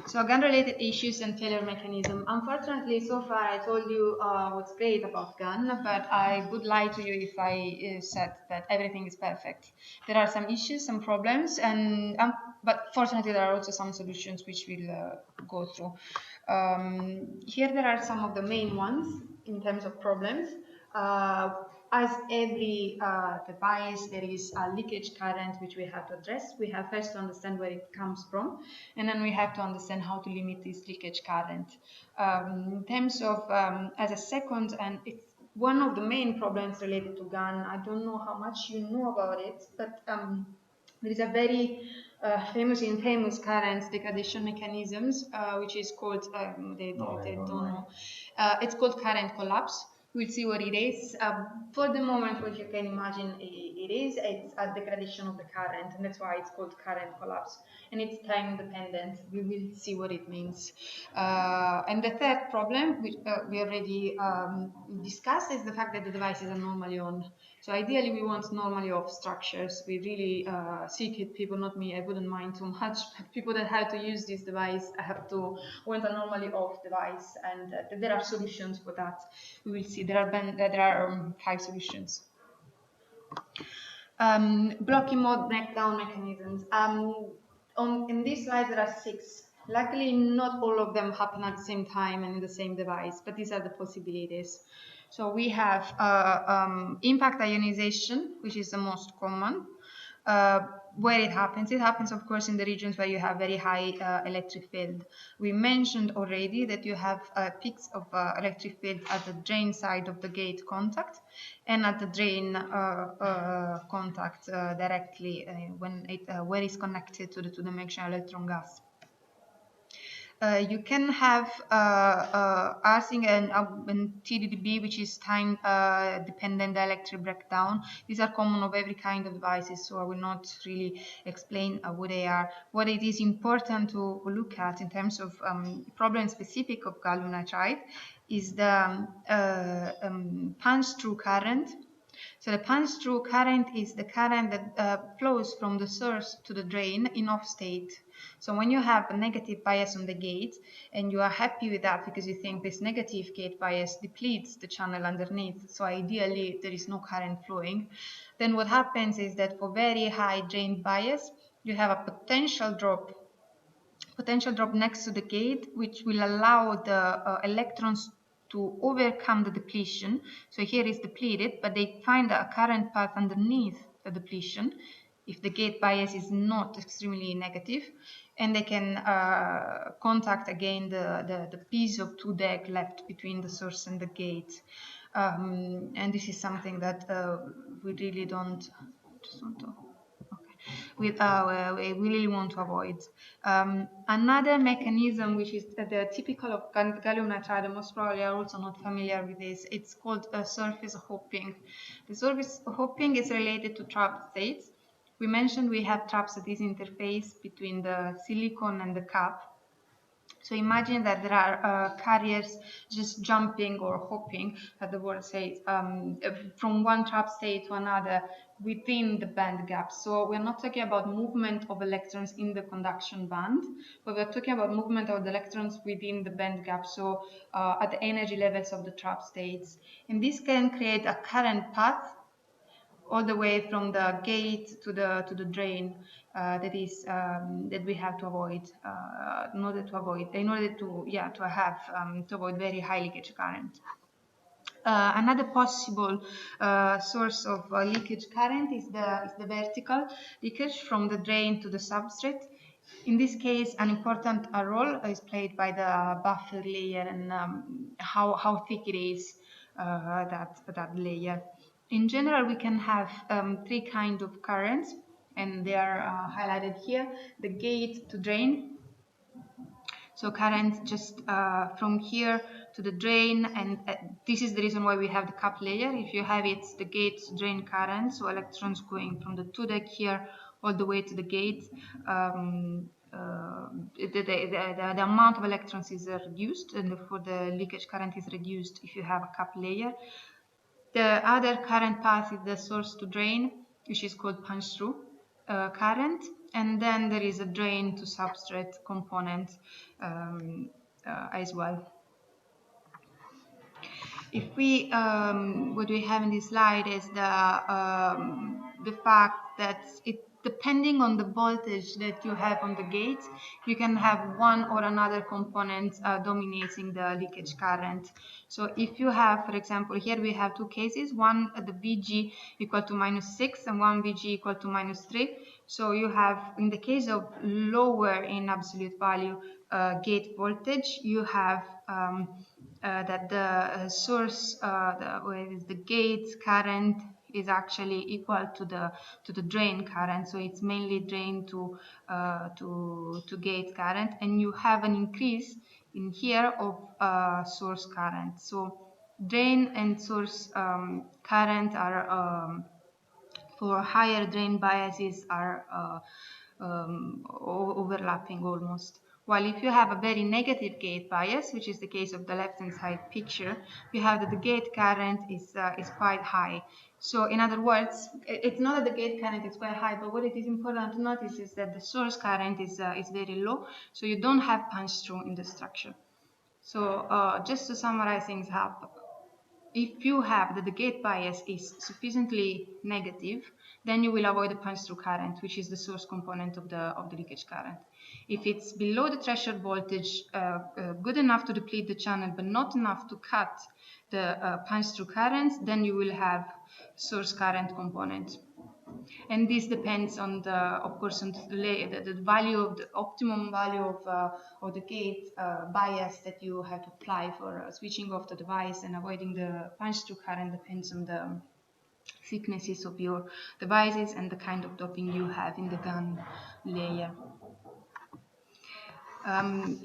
So GaN-related issues and failure mechanism. Unfortunately, so far I told you what's great about GaN, but I would lie to you if I said that everything is perfect. There are some issues, some problems, and but fortunately there are also some solutions which we'll go through. Here there are some of the main ones in terms of problems. As every device, there is a leakage current which we have to address. We have first to understand where it comes from, and then we have to understand how to limit this leakage current. In terms of, as a second, and it's one of the main problems related to GaN, I don't know how much you know about it, but there is a very famous current degradation mechanisms, which is called, they don't know, it's called current collapse. We'll see what it is. For the moment, what you can imagine it's a degradation of the current, and that's why it's called current collapse. And it's time dependent. We will see what it means. And the third problem, which we already discussed, is the fact that the devices are normally on. So ideally, we want normally off structures. We really seek it. People, not me, I wouldn't mind too much, but people that have to use this device have to want a normally off device, and there are solutions for that. We will see. There are 5 solutions. Blocking mode breakdown mechanisms. In this slide, there are 6. Luckily, not all of them happen at the same time and in the same device, but these are the possibilities. So we have impact ionization, which is the most common. Where it happens, of course, in the regions where you have very high electric field. We mentioned already that you have peaks of electric field at the drain side of the gate contact and at the drain contact directly when where it's connected to the mixture electron gas. You can have arcing and TDDB, which is time dependent electric breakdown. These are common of every kind of devices, so I will not really explain what they are. What it is important to look at in terms of problem specific of gallium nitride is the punch-through current. So the punch-through current is the current that flows from the source to the drain in off state. So when you have a negative bias on the gate and you are happy with that because you think this negative gate bias depletes the channel underneath, so ideally there is no current flowing, then what happens is that for very high drain bias, you have a potential drop next to the gate, which will allow the electrons to overcome the depletion. So here is depleted, but they find a current path underneath the depletion if the gate bias is not extremely negative, and they can contact again the piece of 2DEG left between the source and the gate. And this is something that we really don't we really want to avoid. Another mechanism, which is the typical of gallium nitride, and most probably are also not familiar with this, it's called surface hopping. The surface hopping is related to trapped states. We mentioned we have traps at this interface between the silicon and the cap. So imagine that there are carriers just jumping or hopping, as the word says, from one trap state to another within the band gap. So we're not talking about movement of electrons in the conduction band, but we're talking about movement of the electrons within the band gap, so at the energy levels of the trap states. And this can create a current path all the way from the gate to the drain that we have to avoid in order to avoid very high leakage current. Another possible source of leakage current is the vertical leakage from the drain to the substrate. In this case, an important role is played by the buffer layer and how thick it is, that layer. In general, we can have 3 kinds of currents, and they are highlighted here. The gate to drain, so current just from here to the drain, and this is the reason why we have the cap layer. If you have it, the gate to drain current, so electrons going from the 2DEG here all the way to the gate. The amount of electrons is reduced, and therefore the leakage current is reduced if you have a cap layer. The other current path is the source to drain, which is called punch-through. current, and then there is a drain to substrate component as well. If we, what we have in this slide is the fact that depending on the voltage that you have on the gate, you can have one or another component dominating the leakage current. So if you have, for example, here we have two cases, one the VG equal to -6 and one VG equal to -3. So you have, in the case of lower in absolute value gate voltage, you have that the source, the gate current is actually equal to the drain current, so it's mainly drain to gate current, and you have an increase in here of source current. So drain and source current are for higher drain biases are overlapping almost. While if you have a very negative gate bias, which is the case of the left-hand side picture, you have that the gate current is quite high. So in other words, it's not that the gate current is quite high, but what it is important to notice is that the source current is very low, so you don't have punch-through in the structure. So just to summarize things up, if you have that the gate bias is sufficiently negative, then you will avoid the punch-through current, which is the source component of the leakage current. If it's below the threshold voltage, good enough to deplete the channel, but not enough to cut the punch-through current, then you will have source current component. And this depends on the, of course, on the value of the optimum value of the gate bias that you have to apply for switching off the device and avoiding the punch-through current. Depends on the thicknesses of your devices and the kind of doping you have in the GaN layer.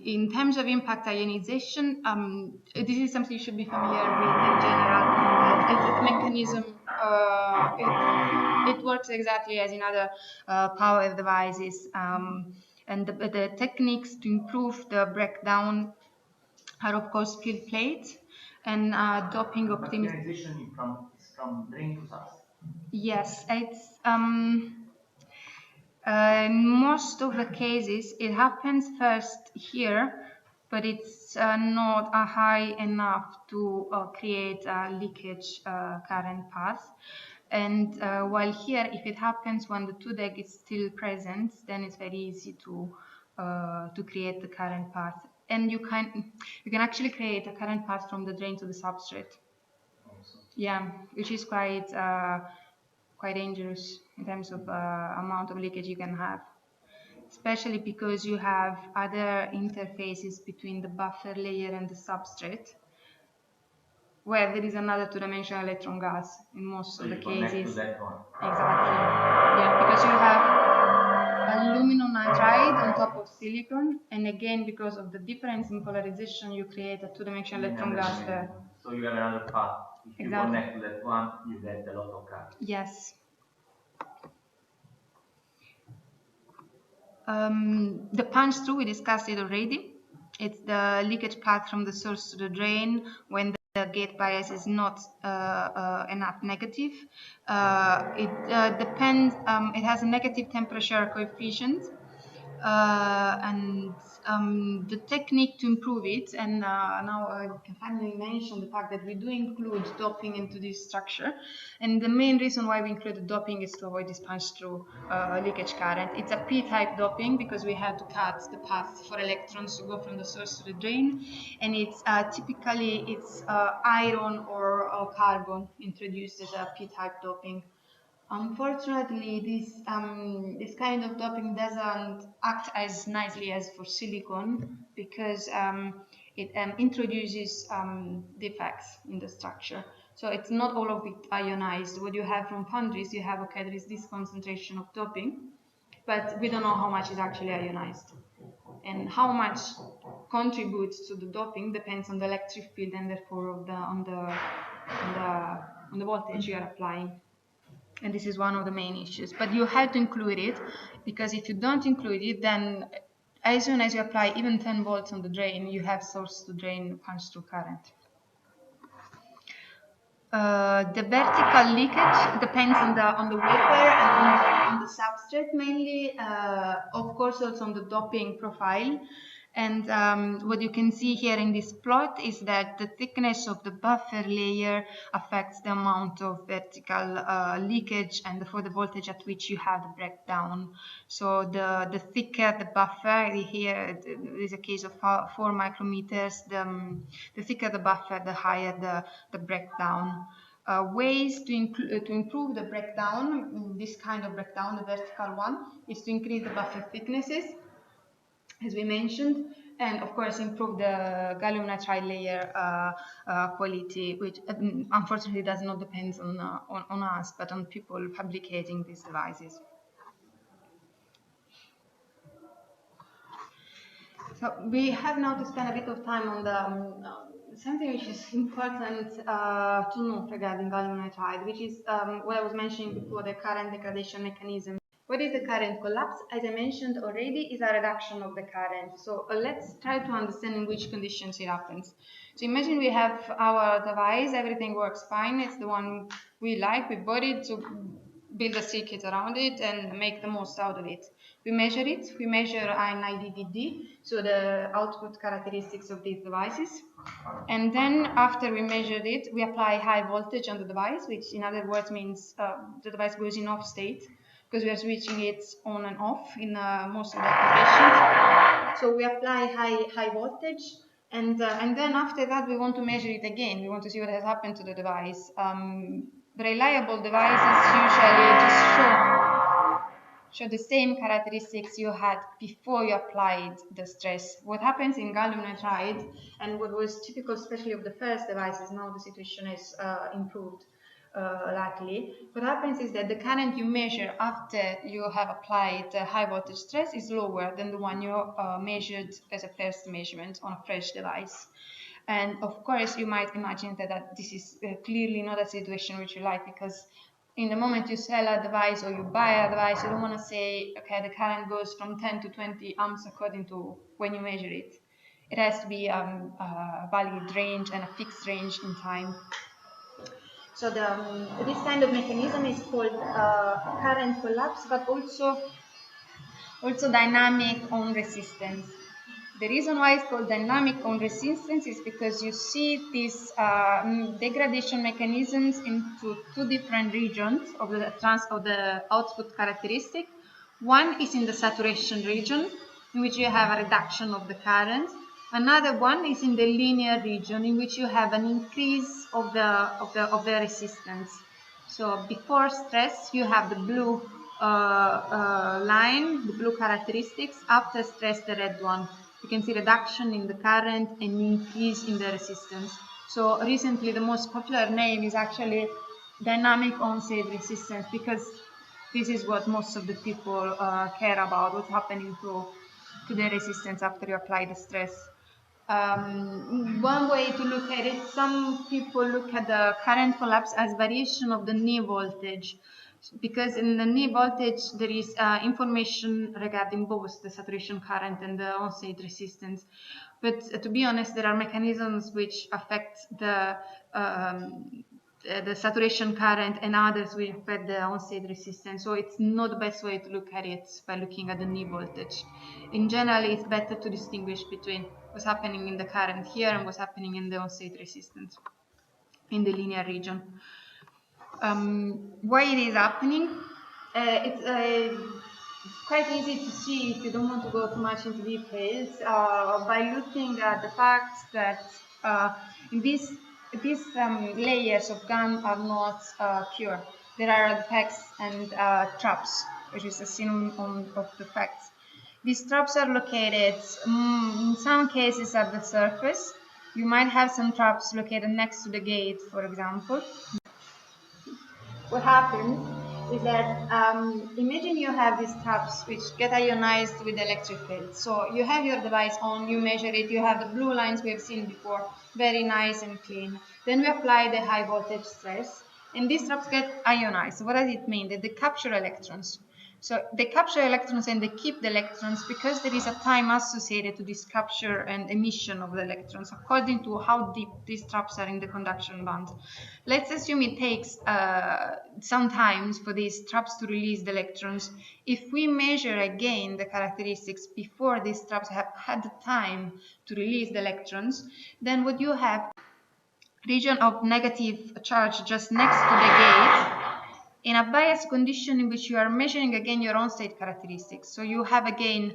In terms of impact ionization, this is something you should be familiar with in general. It's a mechanism. It works exactly as in other power devices, and the techniques to improve the breakdown are, of course, field plate and doping optimization. Ionization is from drain to substrate. Yes, it's in most of the cases it happens first here, but it's not high enough to create a leakage current path. And while here, if it happens when the 2-deg is still present, then it's very easy to create the current path. And you can actually create a current path from the drain to the substrate. Also. Yeah, which is quite dangerous in terms of amount of leakage you can have, especially because you have other interfaces between the buffer layer and the substrate, where there is another two-dimensional electron gas in most of the cases. To that one. Exactly. Yeah, because you have aluminum nitride on top of silicon, and again, because of the difference in polarization, you create a two-dimensional electron gas there. So you have another path. If you connect to that one, you get a lot of current. Yes. The punch-through, we discussed it already. It's the leakage path from the source to the drain when the gate bias is not enough negative. It depends, it has a negative temperature coefficient, and the technique to improve it, and now I can finally mention the fact that we do include doping into this structure, and the main reason why we included doping is to avoid this punch-through leakage current. It's a p-type doping because we had to cut the path for electrons to go from the source to the drain, and it's typically iron or carbon introduced as a p-type doping. Unfortunately, this kind of doping doesn't act as nicely as for silicon because it introduces defects in the structure. So it's not all of it ionized. What you have from foundries, you have, okay, there is this concentration of doping, but we don't know how much is actually ionized. And how much contributes to the doping depends on the electric field and therefore on the voltage you are applying. And this is one of the main issues, but you have to include it, because if you don't include it, then as soon as you apply even 10 volts on the drain, you have source to drain punch-through current. The vertical leakage depends on the wafer and on the the substrate mainly, of course also on the doping profile. And what you can see here in this plot is that the thickness of the buffer layer affects the amount of vertical leakage and therefore the voltage at which you have the breakdown. So the thicker the buffer, here is a case of 4 micrometers, the thicker the buffer, the higher the breakdown. Ways to improve the breakdown, this kind of breakdown, the vertical one, is to increase the buffer thicknesses, as we mentioned, and of course improve the gallium nitride layer quality, which unfortunately does not depend on us, but on people fabricating these devices. So we have now to spend a bit of time on the something which is important to know regarding gallium nitride, which is what I was mentioning before, the current degradation mechanism. What is the current collapse? As I mentioned already, is a reduction of the current. So let's try to understand in which conditions it happens. So imagine we have our device, everything works fine, it's the one we like, we bought it to build a circuit around it and make the most out of it. We measure it, we measure INIDDD, so the output characteristics of these devices. And then after we measured it, we apply high voltage on the device, which in other words means the device goes in off state, because we are switching it on and off in most of the applications. So we apply high voltage, and then after that we want to measure it again. We want to see what has happened to the device. Reliable devices usually just show the same characteristics you had before you applied the stress. What happens in gallium nitride, and what was typical especially of the first devices, now the situation is improved. Luckily, what happens is that the current you measure after you have applied high voltage stress is lower than the one you measured as a first measurement on a fresh device. And of course, you might imagine that this is clearly not a situation which you like, because in the moment you sell a device or you buy a device, you don't want to say, okay, the current goes from 10 to 20 amps according to when you measure it. It has to be a valid range and a fixed range in time. So this kind of mechanism is called current collapse, but also dynamic on resistance. The reason why it's called dynamic on resistance is because you see these degradation mechanisms into 2 different regions of the output characteristic. One is in the saturation region, in which you have a reduction of the current. Another one is in the linear region, in which you have an increase of the resistance. So before stress, you have the blue line, the blue characteristics. After stress, the red one. You can see reduction in the current and increase in the resistance. So recently, the most popular name is actually dynamic onset resistance, because this is what most of the people care about, what's happening to the resistance after you apply the stress. One way to look at it, some people look at the current collapse as variation of the knee voltage, because in the knee voltage there is information regarding both the saturation current and the on-state resistance. But to be honest, there are mechanisms which affect the saturation current, and others will affect the on-state resistance. So it's not the best way to look at it by looking at the knee voltage. In general, it's better to distinguish between what's happening in the current here and what's happening in the on-state resistance in the linear region. Why it is happening? It's quite easy to see, if you don't want to go too much into details, by looking at the fact that these layers of GaN are not pure. There are defects and traps, which is a synonym of defects. These traps are located in some cases at the surface. You might have some traps located next to the gate, for example. What happens is that imagine you have these traps which get ionized with electric field. So you have your device on, you measure it, you have the blue lines we have seen before, very nice and clean. Then we apply the high voltage stress, and these traps get ionized. What does it mean? That they capture electrons. So they capture electrons and they keep the electrons because there is a time associated to this capture and emission of the electrons according to how deep these traps are in the conduction band. Let's assume it takes some time for these traps to release the electrons. If we measure again the characteristics before these traps have had the time to release the electrons, then what you have, region of negative charge just next to the gate, in a biased condition in which you are measuring again your own state characteristics. So you have again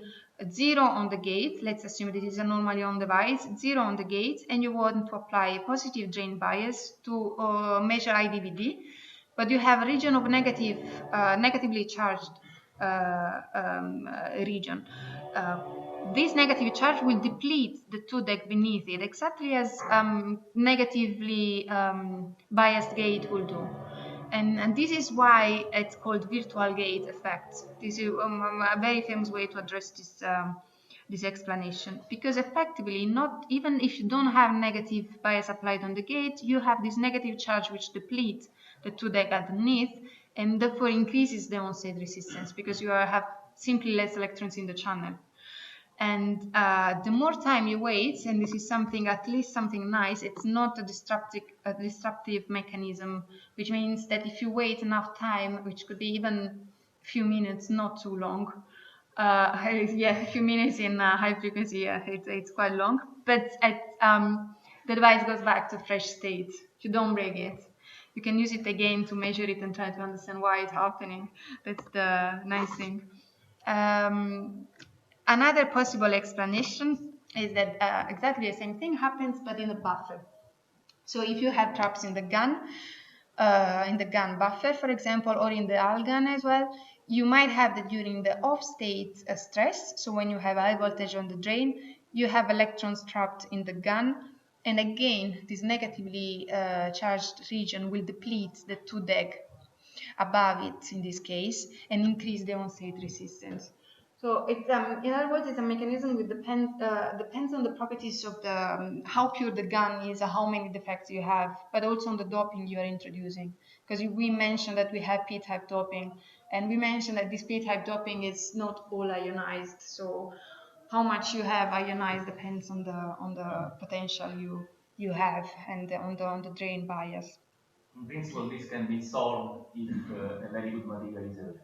0 on the gate. Let's assume this is a normally on device, 0 on the gate, and you want to apply a positive drain bias to measure IDVD, but you have a region of negatively charged region. This negative charge will deplete the 2 deck beneath it, exactly as negatively biased gate will do. And this is why it's called virtual gate effect. This is a very famous way to address this explanation, because effectively, not even if you don't have negative bias applied on the gate, you have this negative charge which depletes the 2 deck underneath and therefore increases the on-state resistance because you have simply less electrons in the channel. And the more time you wait, and this is something, at least something nice, it's not a disruptive mechanism, which means that if you wait enough time, which could be even a few minutes, not too long, a few minutes in high frequency, yeah, it's quite long, but the device goes back to fresh state. If you don't break it, you can use it again to measure it and try to understand why it's happening. That's the nice thing. Another possible explanation is that exactly the same thing happens, but in a buffer. So if you have traps in the GaN buffer, for example, or in the ALGAN as well, you might have that during the off-state stress. So when you have high voltage on the drain, you have electrons trapped in the GaN, and again, this negatively charged region will deplete the 2 deg above it in this case and increase the on-state resistance. So it's in other words, it's a mechanism which depends on the properties of the how pure the GaN is, how many defects you have, but also on the doping you are introducing. Because we mentioned that we have P-type doping, and we mentioned that this P-type doping is not all ionized. So how much you have ionized depends on the potential you have and on the drain bias. In principle, this can be solved if a very good material is available.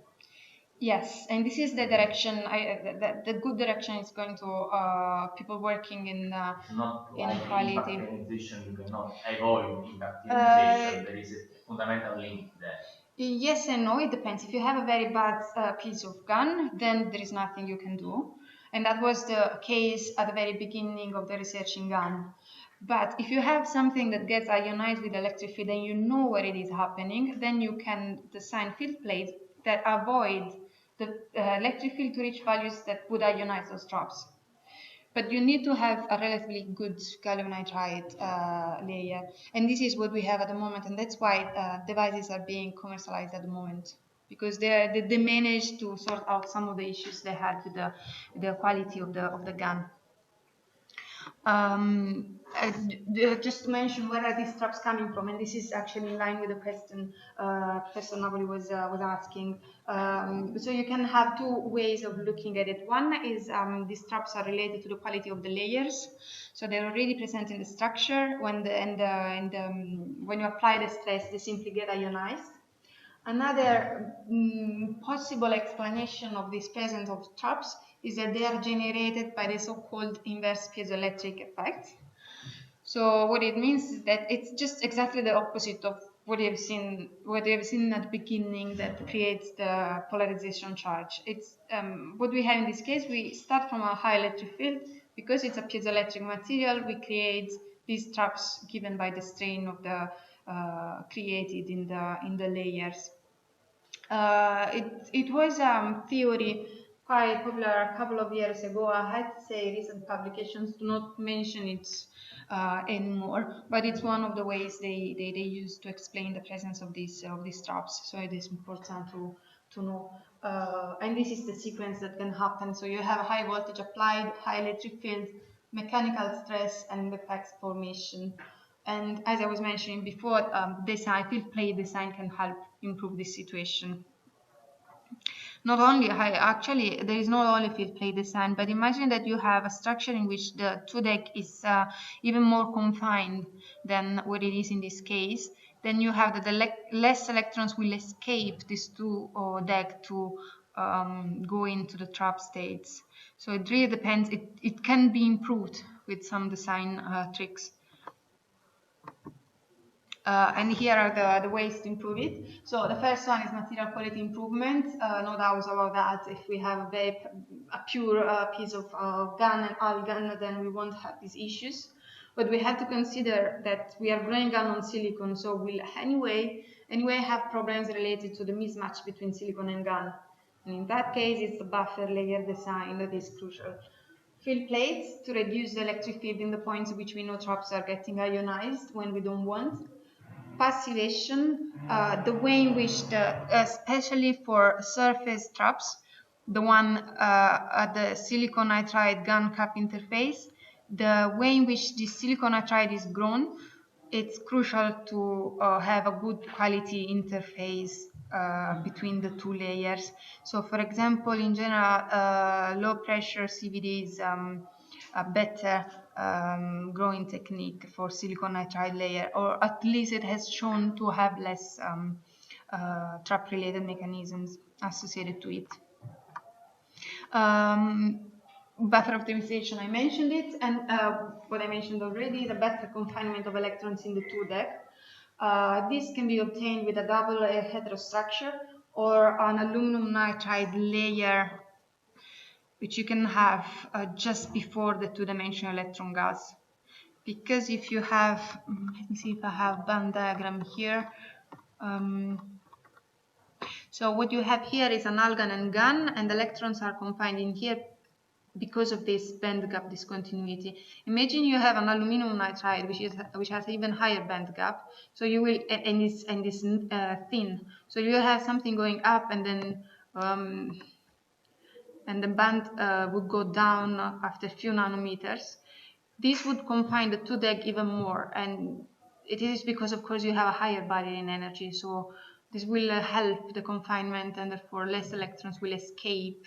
Yes, and this is the direction. The good direction is going to people working in not inequality. Impact ionization, you cannot avoid impact ionization. There is a fundamental link there. Yes and no. It depends. If you have a very bad piece of GaN, then there is nothing you can do, and that was the case at the very beginning of the research in GaN. But if you have something that gets ionized with electric field and you know where it is happening, then you can design field plates that avoid the electric field to reach values that would ionize those traps. But you need to have a relatively good gallium nitride layer, and this is what we have at the moment, and that's why devices are being commercialized at the moment, because they managed to sort out some of the issues they had with the quality of the GaN. Just to mention, where are these traps coming from? And this is actually in line with the question Professor Napoli was asking. So you can have two ways of looking at it. One is these traps are related to the quality of the layers. So they're already present in the structure. When you apply the stress, they simply get ionized. Another possible explanation of this presence of traps is that they are generated by the so-called inverse piezoelectric effect. So what it means is that it's just exactly the opposite of what you've seen at the beginning that creates the polarization charge. It's what we have in this case. We start from a high electric field. Because it's a piezoelectric material, we create these traps given by the strain of the created in the layers. It was theory quite popular a couple of years ago. I had to say recent publications do not mention it anymore, but it's one of the ways they use to explain the presence of these traps. So it is important to know. And this is the sequence that can happen. So you have high voltage applied, high electric field, mechanical stress, and effects formation. And as I was mentioning before, field plate design can help improve this situation. not only, actually, there is not only field plate design, but imagine that you have a structure in which the 2-deck is even more confined than what it is in this case. Then you have that the less electrons will escape this 2-deck to go into the trap states. So it really depends. It can be improved with some design tricks. And here are the ways to improve it. So the first one is material quality improvement. No doubts about that. If we have a pure piece of GaN and argon, then we won't have these issues. But we have to consider that we are growing GaN on silicon, so we'll anyway have problems related to the mismatch between silicon and GaN. And in that case, it's the buffer layer design that is crucial. Field plates to reduce the electric field in the points which we know traps are getting ionized when we don't want. Passivation, the way in which especially for surface traps, the one at the silicon nitride GaN cap interface, the way in which the silicon nitride is grown, it's crucial to have a good quality interface between the two layers. So for example, in general, low pressure CVD is a better growing technique for silicon nitride layer, or at least it has shown to have less trap related mechanisms associated to it. Buffer optimization, I mentioned it, and what I mentioned already, the better confinement of electrons in the 2-deck. This can be obtained with a double heterostructure or an aluminum nitride layer, which you can have just before the 2-dimensional electron gas. Because if you have, let me see if I have band diagram here. So what you have here is an argon and GaN, and the electrons are confined in here because of this band gap discontinuity. Imagine you have an aluminum nitride which has even higher band gap. So you will and this thin. So you will have something going up, and then and the band would go down after a few nanometers. This would confine the 2-deck even more, and it is because, of course, you have a higher barrier in energy. So this will help the confinement, and therefore less electrons will escape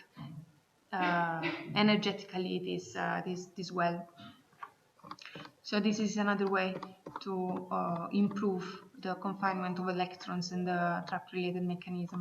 energetically this well. So this is another way to improve the confinement of electrons in the trap-related mechanism.